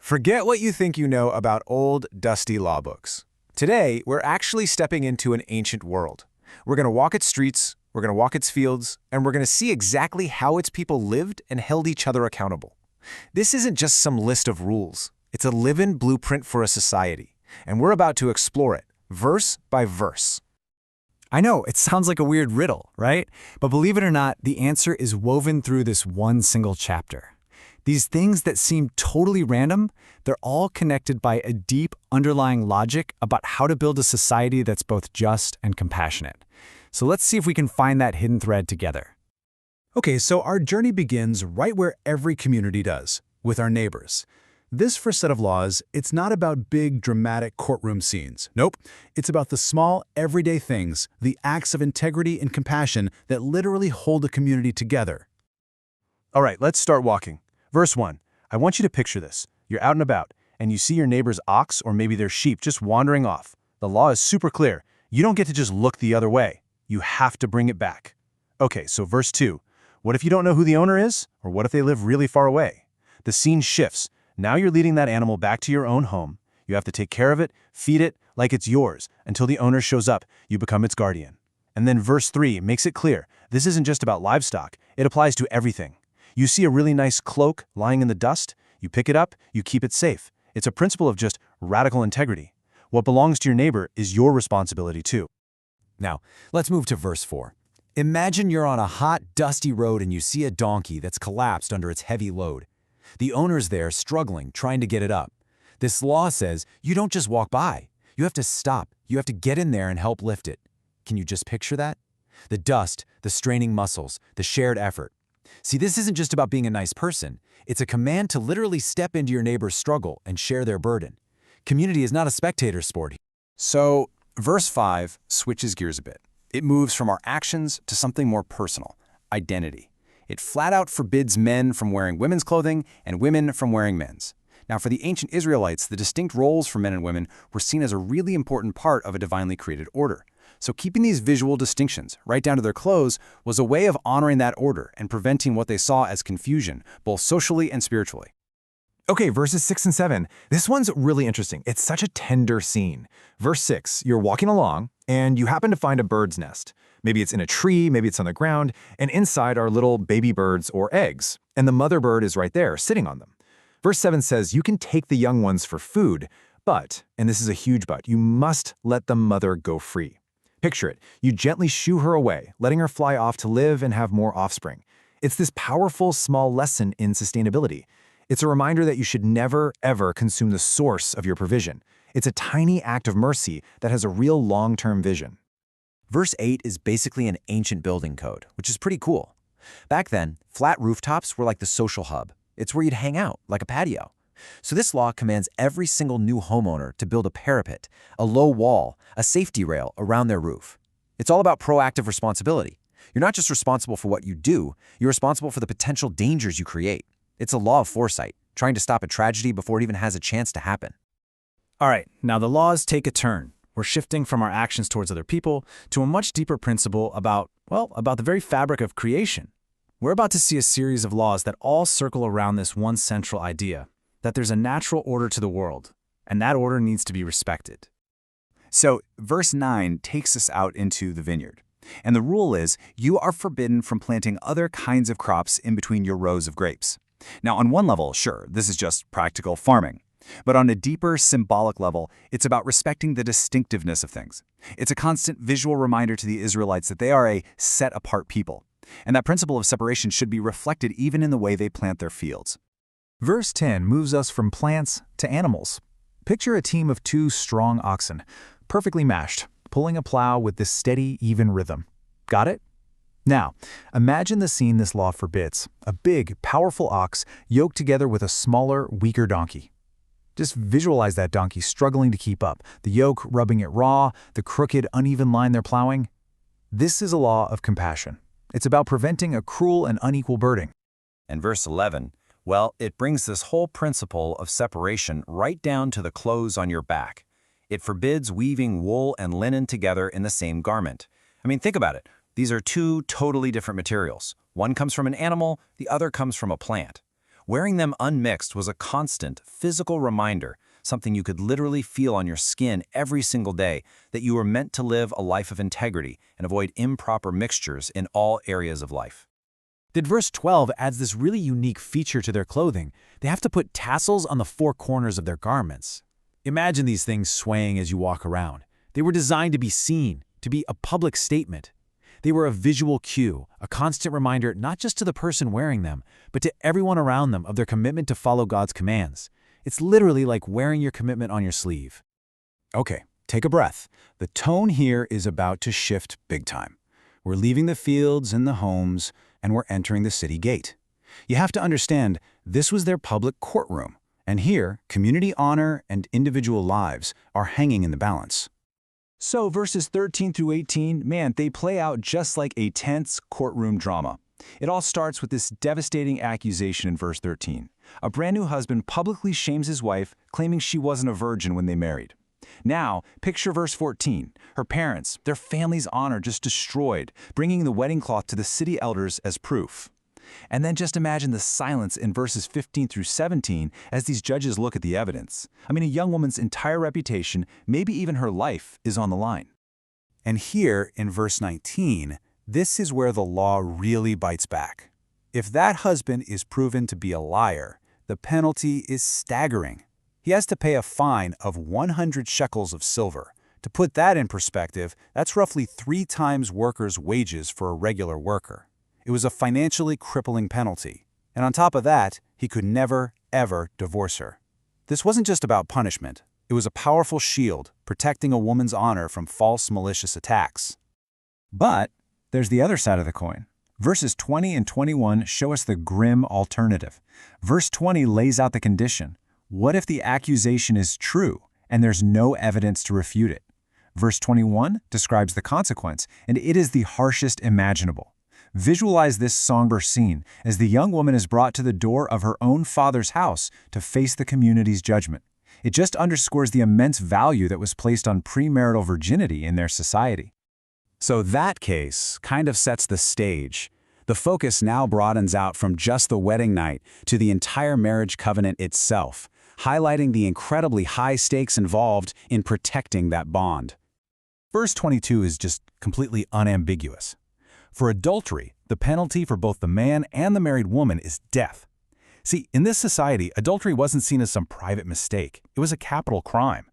Forget what you think you know about old, dusty law books. Today, we're actually stepping into an ancient world. We're going to walk its streets, we're going to walk its fields, and we're going to see exactly how its people lived and held each other accountable. This isn't just some list of rules. It's a living blueprint for a society, and we're about to explore it, verse by verse. I know, it sounds like a weird riddle, right? But believe it or not, the answer is woven through this one single chapter. These things that seem totally random, they're all connected by a deep underlying logic about how to build a society that's both just and compassionate. So let's see if we can find that hidden thread together. Okay, so our journey begins right where every community does, with our neighbors. This first set of laws, it's not about big, dramatic courtroom scenes. Nope, it's about the small, everyday things, the acts of integrity and compassion that literally hold a community together. All right, let's start walking. Verse 1. I want you to picture this. You're out and about, and you see your neighbor's ox or maybe their sheep just wandering off. The law is super clear. You don't get to just look the other way. You have to bring it back. Okay, so verse 2. What if you don't know who the owner is? Or what if they live really far away? The scene shifts. Now you're leading that animal back to your own home. You have to take care of it, feed it like it's yours, until the owner shows up. You become its guardian. And then verse 3 makes it clear. This isn't just about livestock. It applies to everything. You see a really nice cloak lying in the dust, you pick it up, you keep it safe. It's a principle of just radical integrity. What belongs to your neighbor is your responsibility too. Now, let's move to verse 4. Imagine you're on a hot, dusty road and you see a donkey that's collapsed under its heavy load. The owner's there struggling, trying to get it up. This law says you don't just walk by. You have to stop. You have to get in there and help lift it. Can you just picture that? The dust, the straining muscles, the shared effort. See, this isn't just about being a nice person. It's a command to literally step into your neighbor's struggle and share their burden. Community is not a spectator sport. So, verse 5 switches gears a bit. It moves from our actions to something more personal, identity. It flat out forbids men from wearing women's clothing and women from wearing men's. Now, for the ancient Israelites, the distinct roles for men and women were seen as a really important part of a divinely created order. So keeping these visual distinctions, right down to their clothes, was a way of honoring that order and preventing what they saw as confusion, both socially and spiritually. Okay, verses 6 and 7. This one's really interesting. It's such a tender scene. Verse 6, you're walking along, and you happen to find a bird's nest. Maybe it's in a tree, maybe it's on the ground, and inside are little baby birds or eggs, and the mother bird is right there, sitting on them. Verse 7 says you can take the young ones for food, but, and this is a huge but, you must let the mother go free. Picture it. You gently shoo her away, letting her fly off to live and have more offspring. It's this powerful, small lesson in sustainability. It's a reminder that you should never, ever consume the source of your provision. It's a tiny act of mercy that has a real long-term vision. Verse 8 is basically an ancient building code, which is pretty cool. Back then, flat rooftops were like the social hub. It's where you'd hang out, like a patio. So this law commands every single new homeowner to build a parapet, a low wall, a safety rail around their roof. It's all about proactive responsibility. You're not just responsible for what you do, you're responsible for the potential dangers you create. It's a law of foresight, trying to stop a tragedy before it even has a chance to happen. All right, now the laws take a turn. We're shifting from our actions towards other people to a much deeper principle about the very fabric of creation. We're about to see a series of laws that all circle around this one central idea, that there's a natural order to the world, and that order needs to be respected. So, verse 9 takes us out into the vineyard. And the rule is, you are forbidden from planting other kinds of crops in between your rows of grapes. Now, on one level, sure, this is just practical farming. But on a deeper, symbolic level, it's about respecting the distinctiveness of things. It's a constant visual reminder to the Israelites that they are a set-apart people. And that principle of separation should be reflected even in the way they plant their fields. Verse 10 moves us from plants to animals. Picture a team of 2 strong oxen, perfectly mashed, pulling a plow with this steady, even rhythm. Got it? Now, imagine the scene this law forbids. A big, powerful ox yoked together with a smaller, weaker donkey. Just visualize that donkey struggling to keep up, the yoke rubbing it raw, the crooked, uneven line they're plowing. This is a law of compassion. It's about preventing a cruel and unequal burden. And verse 11, well, it brings this whole principle of separation right down to the clothes on your back. It forbids weaving wool and linen together in the same garment. I mean, think about it. These are 2 totally different materials. One comes from an animal, the other comes from a plant. Wearing them unmixed was a constant, physical reminder, something you could literally feel on your skin every single day, that you were meant to live a life of integrity and avoid improper mixtures in all areas of life. Then verse 12 adds this really unique feature to their clothing. They have to put tassels on the four corners of their garments. Imagine these things swaying as you walk around. They were designed to be seen, to be a public statement. They were a visual cue, a constant reminder not just to the person wearing them, but to everyone around them of their commitment to follow God's commands. It's literally like wearing your commitment on your sleeve. Okay, take a breath. The tone here is about to shift big time. We're leaving the fields and the homes, and we're entering the city gate. You have to understand, this was their public courtroom, and here, community honor and individual lives are hanging in the balance. So verses 13 through 18, man, they play out just like a tense courtroom drama. It all starts with this devastating accusation in verse 13. A brand new husband publicly shames his wife, claiming she wasn't a virgin when they married. Now, picture verse 14. Her parents, their family's honor just destroyed, bringing the wedding cloth to the city elders as proof. And then just imagine the silence in verses 15 through 17 as these judges look at the evidence. I mean, a young woman's entire reputation, maybe even her life, is on the line. And here, in verse 19, this is where the law really bites back. If that husband is proven to be a liar, the penalty is staggering. He has to pay a fine of 100 shekels of silver. To put that in perspective, that's roughly 3 times workers' wages for a regular worker. It was a financially crippling penalty. And on top of that, he could never, ever divorce her. This wasn't just about punishment. It was a powerful shield protecting a woman's honor from false, malicious attacks. But there's the other side of the coin. Verses 20 and 21 show us the grim alternative. Verse 20 lays out the condition. What if the accusation is true and there's no evidence to refute it? Verse 21 describes the consequence, and it is the harshest imaginable. Visualize this somber scene as the young woman is brought to the door of her own father's house to face the community's judgment. It just underscores the immense value that was placed on premarital virginity in their society. So that case kind of sets the stage. The focus now broadens out from just the wedding night to the entire marriage covenant itself, highlighting the incredibly high stakes involved in protecting that bond. Verse 22 is just completely unambiguous. For adultery, the penalty for both the man and the married woman is death. See, in this society, adultery wasn't seen as some private mistake. It was a capital crime.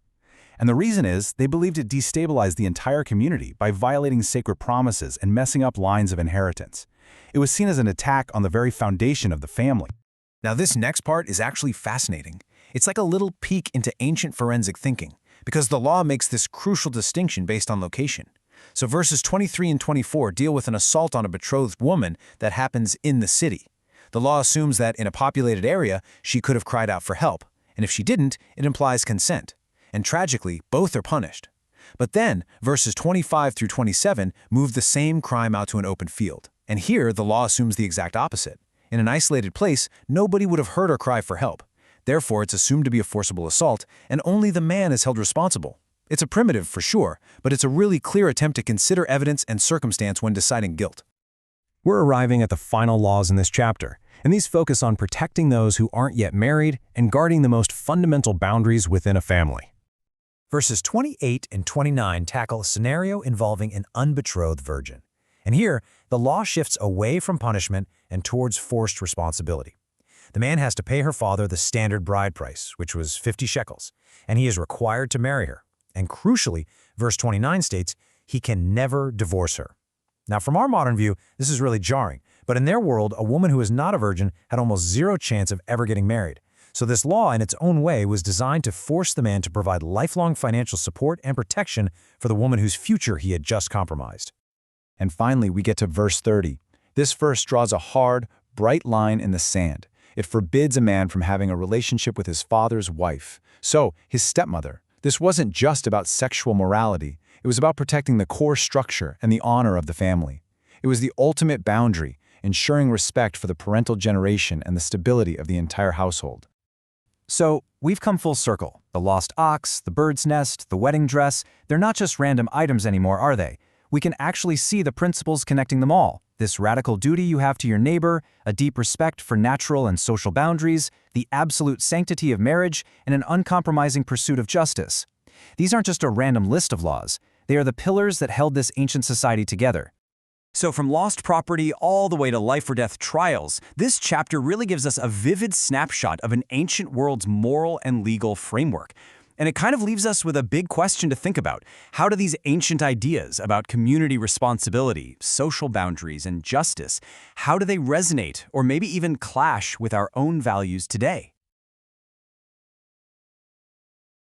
And the reason is they believed it destabilized the entire community by violating sacred promises and messing up lines of inheritance. It was seen as an attack on the very foundation of the family. Now, this next part is actually fascinating. It's like a little peek into ancient forensic thinking, because the law makes this crucial distinction based on location. So verses 23 and 24 deal with an assault on a betrothed woman that happens in the city. The law assumes that in a populated area, she could have cried out for help, and if she didn't, it implies consent. And tragically, both are punished. But then, verses 25 through 27 move the same crime out to an open field. And here, the law assumes the exact opposite. In an isolated place, nobody would have heard her cry for help. Therefore, it's assumed to be a forcible assault, and only the man is held responsible. It's a primitive, for sure, but it's a really clear attempt to consider evidence and circumstance when deciding guilt. We're arriving at the final laws in this chapter, and these focus on protecting those who aren't yet married and guarding the most fundamental boundaries within a family. Verses 28 and 29 tackle a scenario involving an unbetrothed virgin. And here, the law shifts away from punishment and towards forced responsibility. The man has to pay her father the standard bride price, which was 50 shekels, and he is required to marry her. And crucially, verse 29 states, he can never divorce her. Now, from our modern view, this is really jarring, but in their world, a woman who is not a virgin had almost zero chance of ever getting married. So this law, in its own way, was designed to force the man to provide lifelong financial support and protection for the woman whose future he had just compromised. And finally, we get to verse 30. This verse draws a hard, bright line in the sand. It forbids a man from having a relationship with his father's wife, so his stepmother. This wasn't just about sexual morality. It was about protecting the core structure and the honor of the family. It was the ultimate boundary, ensuring respect for the parental generation and the stability of the entire household. So, we've come full circle. The lost ox, the bird's nest, the wedding dress, they're not just random items anymore, are they? We can actually see the principles connecting them all. This radical duty you have to your neighbor, a deep respect for natural and social boundaries, the absolute sanctity of marriage, and an uncompromising pursuit of justice. These aren't just a random list of laws. They are the pillars that held this ancient society together. So from lost property all the way to life-or-death trials, this chapter really gives us a vivid snapshot of an ancient world's moral and legal framework. And it kind of leaves us with a big question to think about. How do these ancient ideas about community responsibility, social boundaries, and justice, how do they resonate or maybe even clash with our own values today?